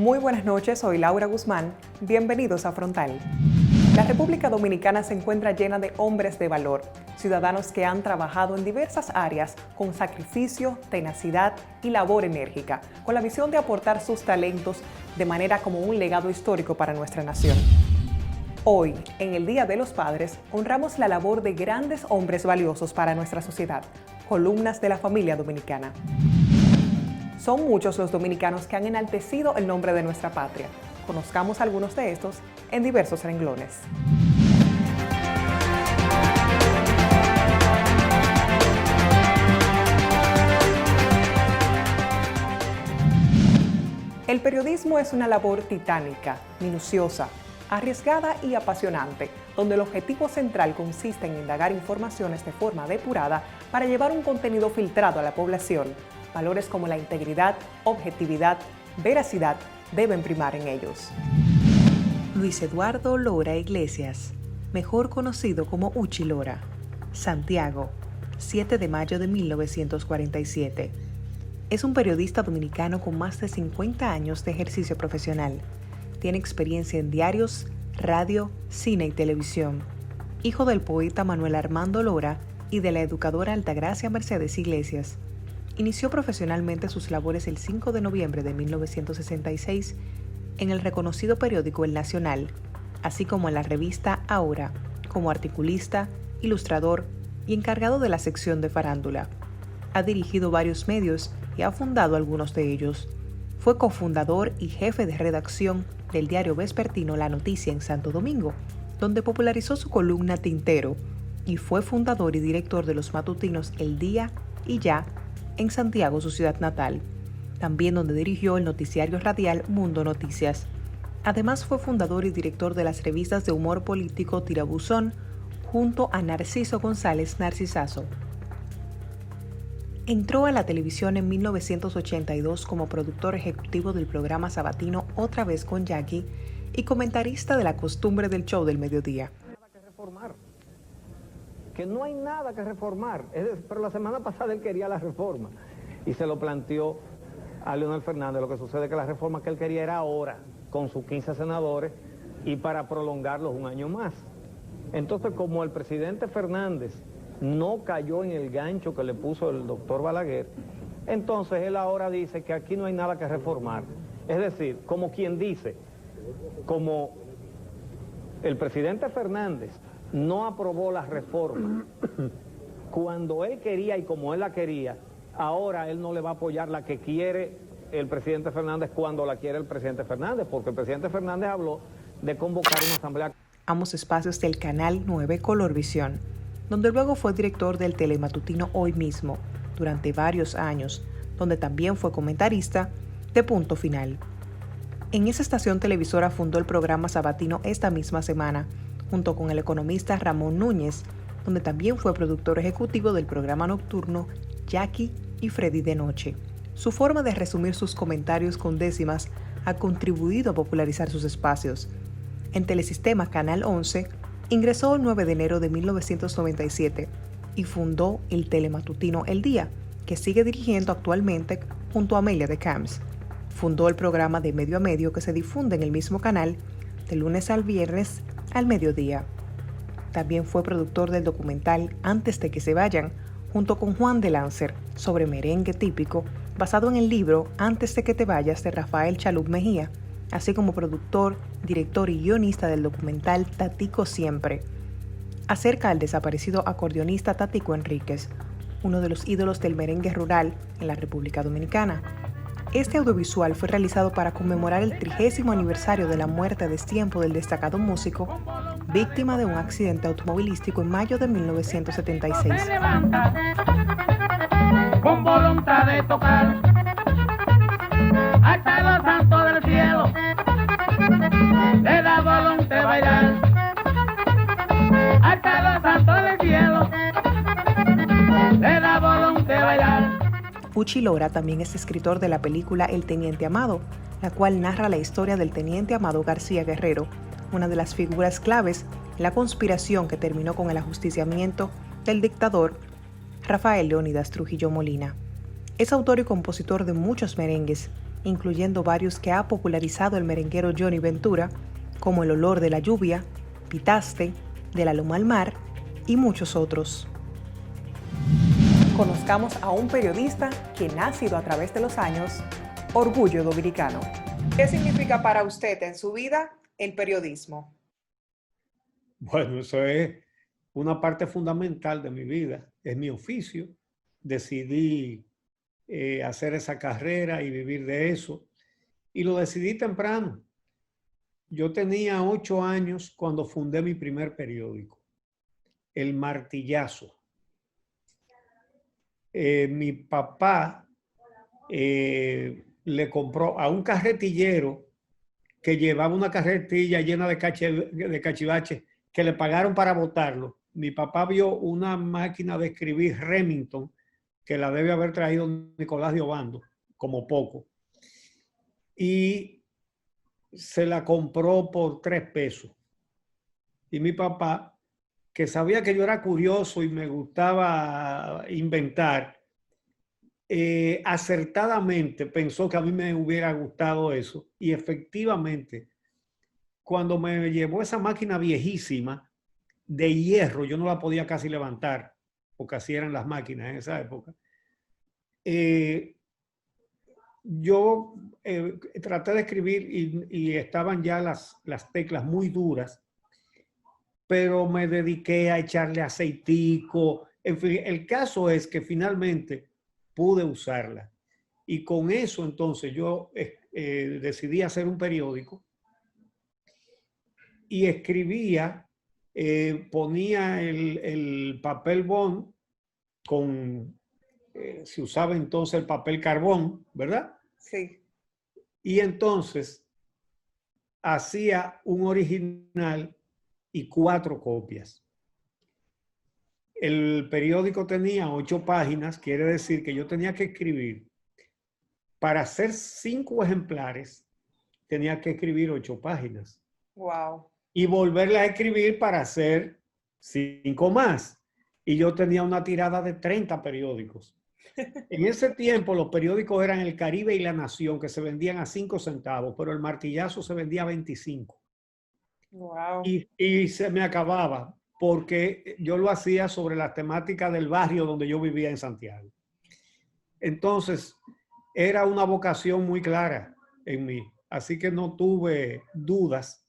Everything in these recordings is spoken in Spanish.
Muy buenas noches, soy Laura Guzmán. Bienvenidos a Frontal. La República Dominicana se encuentra llena de hombres de valor, ciudadanos que han trabajado en diversas áreas con sacrificio, tenacidad y labor enérgica, con la visión de aportar sus talentos de manera como un legado histórico para nuestra nación. Hoy, en el Día de los Padres, honramos la labor de grandes hombres valiosos para nuestra sociedad, columnas de la familia dominicana. Son muchos los dominicanos que han enaltecido el nombre de nuestra patria. Conozcamos algunos de estos en diversos renglones. El periodismo es una labor titánica, minuciosa, arriesgada y apasionante, donde el objetivo central consiste en indagar informaciones de forma depurada para llevar un contenido filtrado a la población. Valores como la integridad, objetividad, veracidad deben primar en ellos. Luis Eduardo Lora Iglesias, mejor conocido como Uchi Lora, Santiago, 7 de mayo de 1947. Es un periodista dominicano con más de 50 años de ejercicio profesional. Tiene experiencia en diarios, radio, cine y televisión. Hijo del poeta Manuel Armando Lora y de la educadora Altagracia Mercedes Iglesias. Inició profesionalmente sus labores el 5 de noviembre de 1966 en el reconocido periódico El Nacional, así como en la revista Ahora, como articulista, ilustrador y encargado de la sección de farándula. Ha dirigido varios medios y ha fundado algunos de ellos. Fue cofundador y jefe de redacción del diario vespertino La Noticia en Santo Domingo, donde popularizó su columna Tintero, y fue fundador y director de los matutinos El Día y Ya, en Santiago, su ciudad natal, también donde dirigió el noticiario radial Mundo Noticias. Además fue fundador y director de las revistas de humor político Tirabuzón, junto a Narciso González Narcisazo. Entró a la televisión en 1982 como productor ejecutivo del programa sabatino Otra Vez con Jackie y comentarista de La Costumbre del Show del Mediodía. Que no hay nada que reformar, pero la semana pasada él quería la reforma y se lo planteó a Leonel Fernández. Lo que sucede es que la reforma que él quería era ahora, con sus 15 senadores y para prolongarlos un año más. Entonces, como el presidente Fernández no cayó en el gancho que le puso el doctor Balaguer, entonces él ahora dice que aquí no hay nada que reformar. Es decir, como quien dice, como el presidente Fernández no aprobó la reforma cuando él quería y como él la quería, ahora él no le va a apoyar la que quiere el presidente Fernández cuando la quiere el presidente Fernández, porque el presidente Fernández habló de convocar una asamblea. Ambos espacios del Canal 9 Colorvisión, donde luego fue director del telematutino Hoy Mismo durante varios años, donde también fue comentarista de Punto Final. En esa estación televisora fundó el programa sabatino Esta Misma Semana, junto con el economista Ramón Núñez, donde también fue productor ejecutivo del programa nocturno Jackie y Freddy de Noche. Su forma de resumir sus comentarios con décimas ha contribuido a popularizar sus espacios. En Telesistema Canal 11, ingresó el 9 de enero de 1997 y fundó el telematutino El Día, que sigue dirigiendo actualmente junto a Amelia de Camps. Fundó el programa de Medio a Medio que se difunde en el mismo canal de lunes al viernes al mediodía. También fue productor del documental Antes de que se vayan, junto con Juan de Lancer, sobre merengue típico, basado en el libro Antes de que te vayas de Rafael Chalup Mejía, así como productor, director y guionista del documental Tatico Siempre, acerca del desaparecido acordeonista Tatico Enríquez, uno de los ídolos del merengue rural en la República Dominicana. Este audiovisual fue realizado para conmemorar el 30º aniversario de la muerte a destiempo del destacado músico, víctima de un accidente automovilístico en mayo de 1976. Con voluntad de tocar hasta los santos del cielo, le da voluntad de bailar hasta los santos del cielo, le da voluntad de bailar. Uchi Lora también es escritor de la película El Teniente Amado, la cual narra la historia del Teniente Amado García Guerrero, una de las figuras claves en la conspiración que terminó con el ajusticiamiento del dictador Rafael Leónidas Trujillo Molina. Es autor y compositor de muchos merengues incluyendo varios que ha popularizado el merenguero Johnny Ventura, como El olor de la lluvia, Pitaste, De la loma al mar y muchos otros. Conozcamos a un periodista que ha sido a través de los años orgullo dominicano. ¿Qué significa para usted en su vida el periodismo? Bueno, eso es una parte fundamental de mi vida, es mi oficio. Decidí hacer esa carrera y vivir de eso. Y lo decidí temprano. Yo tenía 8 años cuando fundé mi primer periódico, El Martillazo. Mi papá le compró a un carretillero que llevaba una carretilla llena de cachivaches que le pagaron para botarlo. Mi papá vio una máquina de escribir Remington que la debe haber traído Nicolás de Obando, como poco. Y se la compró por 3 pesos. Y mi papá, que sabía que yo era curioso y me gustaba inventar, acertadamente pensó que a mí me hubiera gustado eso. Y efectivamente, cuando me llevó esa máquina viejísima de hierro, yo no la podía casi levantar, porque así eran las máquinas en esa época. Yo traté de escribir y estaban ya las teclas muy duras, pero me dediqué a echarle aceitico. En fin, el caso es que finalmente pude usarla. Y con eso entonces yo decidí hacer un periódico y escribía, ponía el papel bond con... se usaba entonces el papel carbón, ¿verdad? Sí. Y entonces hacía un original y 4 copias. El periódico tenía 8 páginas, quiere decir que yo tenía que escribir, para hacer 5 ejemplares, tenía que escribir 8 páginas. Wow. Y volverla a escribir para hacer 5 más. Y yo tenía una tirada de 30 periódicos. En ese tiempo los periódicos eran El Caribe y La Nación, que se vendían a 5 centavos, pero El Martillazo se vendía a 25. Wow. Y se me acababa, porque yo lo hacía sobre la temática del barrio donde yo vivía en Santiago. Entonces, era una vocación muy clara en mí. Así que no tuve dudas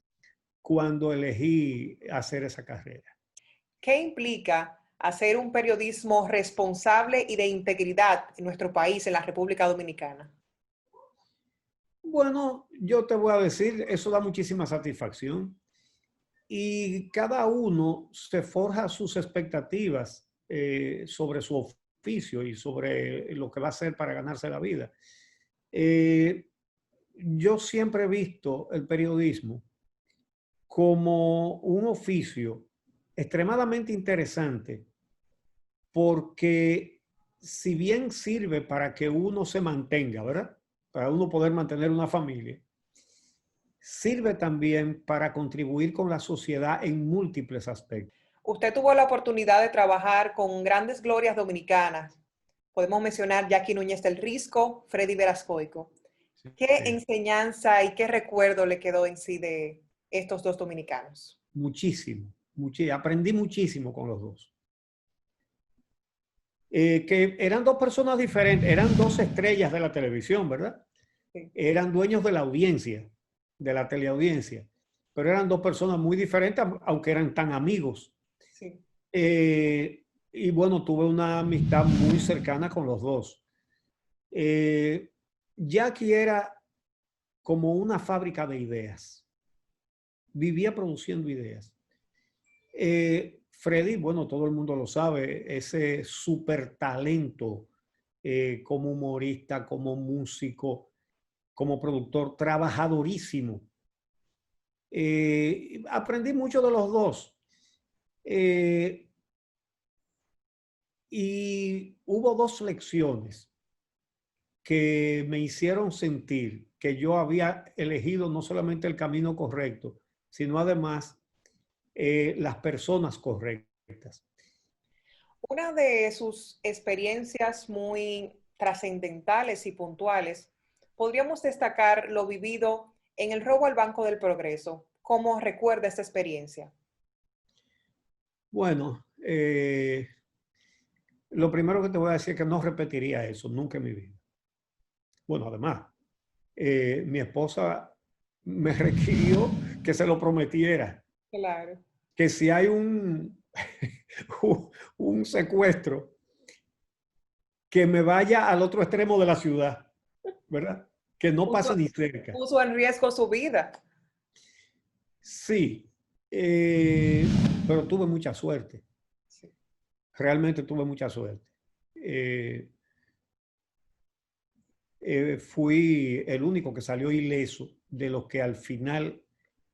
cuando elegí hacer esa carrera. ¿Qué implica hacer un periodismo responsable y de integridad en nuestro país, en la República Dominicana? Bueno, yo te voy a decir, eso da muchísima satisfacción. Y cada uno se forja sus expectativas sobre su oficio y sobre lo que va a hacer para ganarse la vida. Yo siempre he visto el periodismo como un oficio extremadamente interesante, porque si bien sirve para que uno se mantenga, ¿verdad? Para uno poder mantener una familia, sirve también para contribuir con la sociedad en múltiples aspectos. Usted tuvo la oportunidad de trabajar con grandes glorias dominicanas. Podemos mencionar Jackie Núñez del Risco, Freddy Verascoico. ¿Qué enseñanza y qué recuerdo le quedó en sí de estos dos dominicanos? Muchísimo, muchísimo. Aprendí muchísimo con los dos. Que eran 2 personas diferentes, eran 2 estrellas de la televisión, ¿verdad? Sí. Eran dueños de la audiencia, de la teleaudiencia, pero eran 2 personas muy diferentes, aunque eran tan amigos. Sí. Y bueno, tuve una amistad muy cercana con los dos. Jackie era como una fábrica de ideas. Vivía produciendo ideas. Freddy, bueno, todo el mundo lo sabe, ese súper talento como humorista, como músico, como productor, trabajadorísimo. Aprendí mucho de los dos. Y hubo 2 lecciones que me hicieron sentir que yo había elegido no solamente el camino correcto, sino además las personas correctas. Una de sus experiencias muy trascendentales y puntuales podríamos destacar lo vivido en el robo al Banco del Progreso. ¿Cómo recuerda esta experiencia? Bueno, lo primero que te voy a decir es que no repetiría eso nunca en mi vida. Bueno, además, mi esposa me requirió que se lo prometiera, Claro. que si hay un secuestro, que me vaya al otro extremo de la ciudad, ¿verdad? Que no pase ni cerca. Puso en riesgo su vida. Sí, pero tuve mucha suerte. Sí. Realmente tuve mucha suerte. Fui el único que salió ileso de los que al final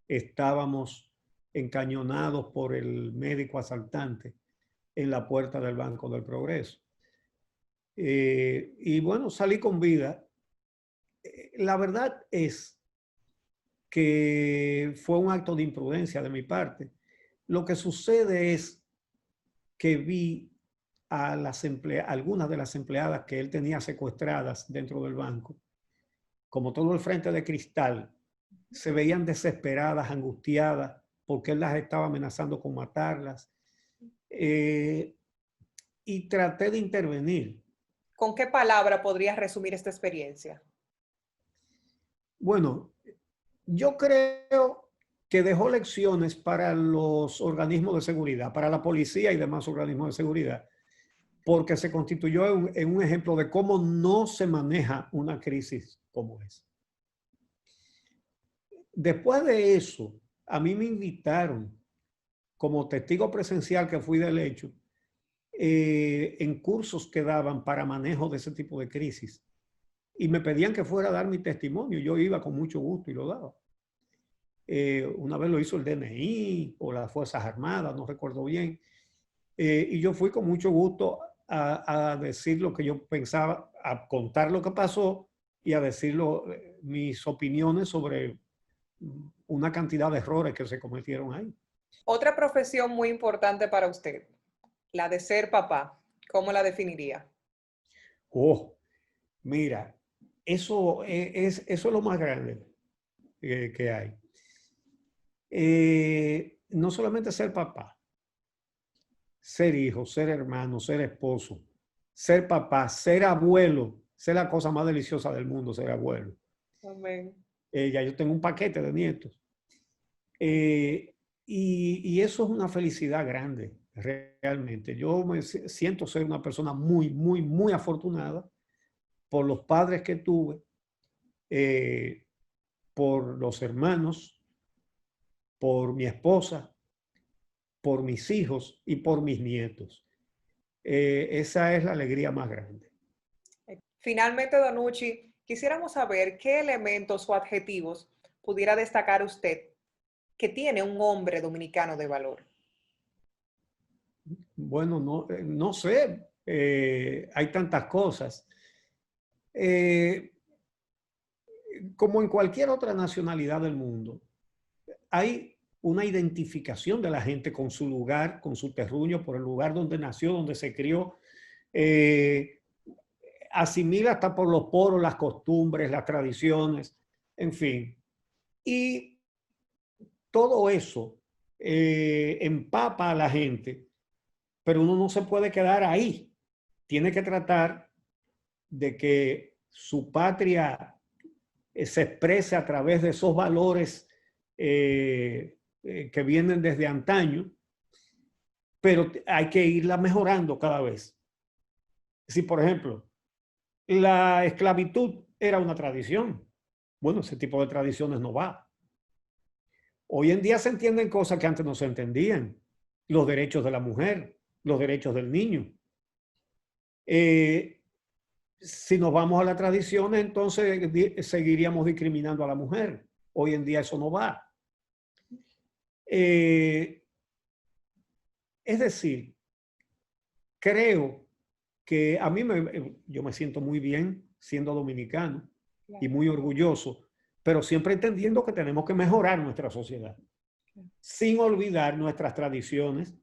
estábamos encañonados por el médico asaltante en la puerta del Banco del Progreso. Y bueno, salí con vida. La verdad es que fue un acto de imprudencia de mi parte. Lo que sucede es que vi a algunas de las empleadas que él tenía secuestradas dentro del banco, como todo el frente de cristal, se veían desesperadas, angustiadas, porque él las estaba amenazando con matarlas. Y traté de intervenir. ¿Con qué palabra podrías resumir esta experiencia? Bueno, yo creo que dejó lecciones para los organismos de seguridad, para la policía y demás organismos de seguridad, porque se constituyó en un ejemplo de cómo no se maneja una crisis como esa. Después de eso, a mí me invitaron como testigo presencial que fui del hecho en cursos que daban para manejo de ese tipo de crisis. Y me pedían que fuera a dar mi testimonio. Yo iba con mucho gusto y lo daba. Una vez lo hizo el DNI o las Fuerzas Armadas, no recuerdo bien. Y yo fui con mucho gusto a decir lo que yo pensaba, a contar lo que pasó y a decir mis opiniones sobre una cantidad de errores que se cometieron ahí. Otra profesión muy importante para usted, la de ser papá. ¿Cómo la definiría? Oh, mira, eso es lo más grande que hay. No solamente ser papá, ser hijo, ser hermano, ser esposo, ser papá, ser abuelo, ser la cosa más deliciosa del mundo, ser abuelo. Amén. Ya yo tengo un paquete de nietos. Y eso es una felicidad grande, realmente. Yo me siento ser una persona muy, muy, muy afortunada por los padres que tuve, por los hermanos, por mi esposa, por mis hijos y por mis nietos. Esa es la alegría más grande. Finalmente, Donucci, quisiéramos saber qué elementos o adjetivos pudiera destacar usted que tiene un hombre dominicano de valor. Bueno, no sé, hay tantas cosas. Como en cualquier otra nacionalidad del mundo, hay una identificación de la gente con su lugar, con su terruño, por el lugar donde nació, donde se crió. Asimila hasta por los poros las costumbres, las tradiciones, en fin. Y todo eso empapa a la gente, pero uno no se puede quedar ahí. Tiene que tratar de que su patria se exprese a través de esos valores que vienen desde antaño, pero hay que irla mejorando cada vez. Si, por ejemplo, la esclavitud era una tradición, bueno, ese tipo de tradiciones no va. Hoy en día se entienden cosas que antes no se entendían. Los derechos de la mujer, los derechos del niño. Si nos vamos a las tradiciones, entonces seguiríamos discriminando a la mujer. Hoy en día eso no va. Es decir, creo que a mí yo me siento muy bien siendo dominicano y muy orgulloso, pero siempre entendiendo que tenemos que mejorar nuestra sociedad, sin olvidar nuestras tradiciones.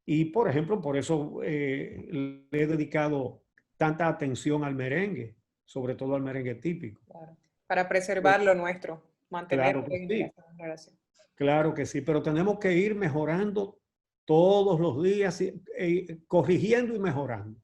Y, por ejemplo, por eso le he dedicado tanta atención al merengue, sobre todo al merengue típico. Claro. Para preservar lo nuestro, mantenerlo Claro que en sí. esta generación. Claro que sí, pero tenemos que ir mejorando todos los días, corrigiendo y mejorando.